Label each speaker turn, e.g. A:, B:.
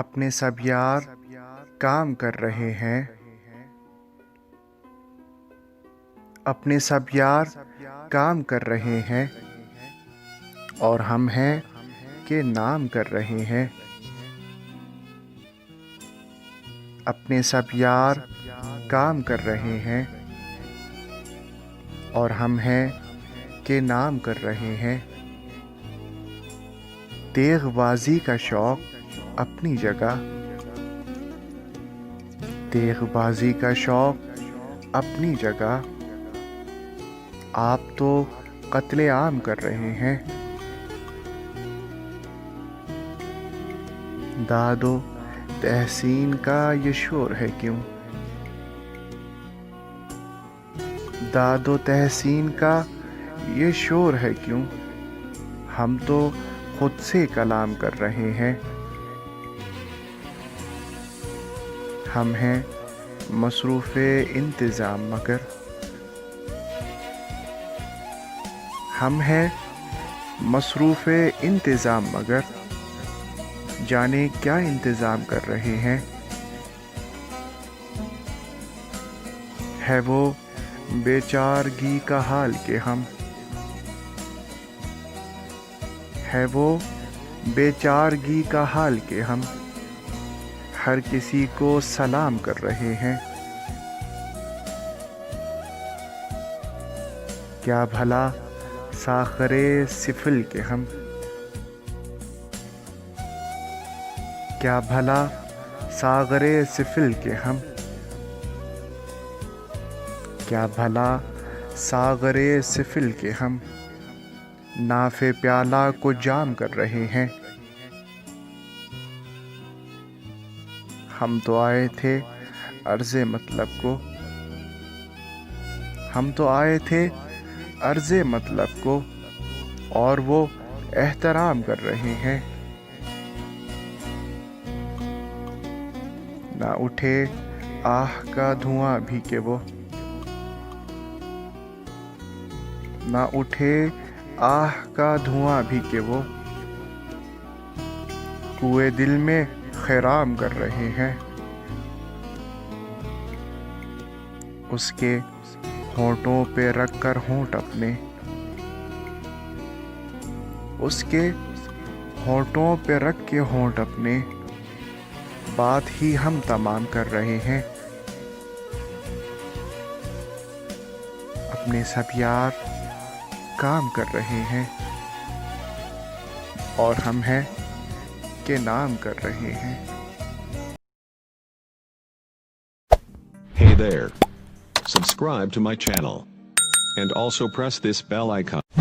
A: اپنے سب یار کام کر رہے ہیں، اپنے سب یار کام کر رہے ہیں، اور ہم ہیں کہ نام کر رہے ہیں۔ اپنے سب یار کام کر رہے ہیں، اور ہم ہیں کہ نام کر رہے ہیں۔ تیغ بازی کا شوق اپنی جگہ، تیغ بازی کا شوق اپنی جگہ، آپ تو قتل عام کر رہے ہیں۔ داد و تحسین کا یہ شور ہے کیوں؟ داد و تحسین کا یہ شور ہے کیوں؟ ہم تو خود سے کلام کر رہے ہیں۔ ہم ہیں مصروف انتظام مگر، ہم ہیں مصروف انتظام مگر، جانے کیا انتظام کر رہے ہیں۔ ہے وہ بے چارگی کا حال کہ ہم، ہے وہ بے چارگی کا حال کہ ہم ہر کسی کو سلام کر رہے ہیں۔ کیا بھلا ساغر سفل کے ہم، کیا بھلا ساغر سفل کے ہم، کیا بھلا ساغر سفل کے ہم ناف پیالہ کو جام کر رہے ہیں۔ ہم تو آئے تھے عرض مطلب کو، ہم تو آئے تھے عرض مطلب کو، اور وہ احترام کر رہے ہیں۔ نہ اٹھے آہ کا دھواں بھی کہ وہ، نہ اٹھے آہ کا دھواں بھی کہ وہ کوئے دل میں خرام کر رہے ہیں۔ اس کے ہونٹوں پہ رکھ کر ہونٹ اپنے، اس کے ہونٹوں پہ رکھ کے ہونٹ اپنے بات ہی ہم تمام کر رہے ہیں۔ اپنے سب یار کام کر رہے ہیں، اور ہم ہیں کہ نام کر رہے ہیں۔
B: Hey there. Subscribe to my channel. And also press this bell icon.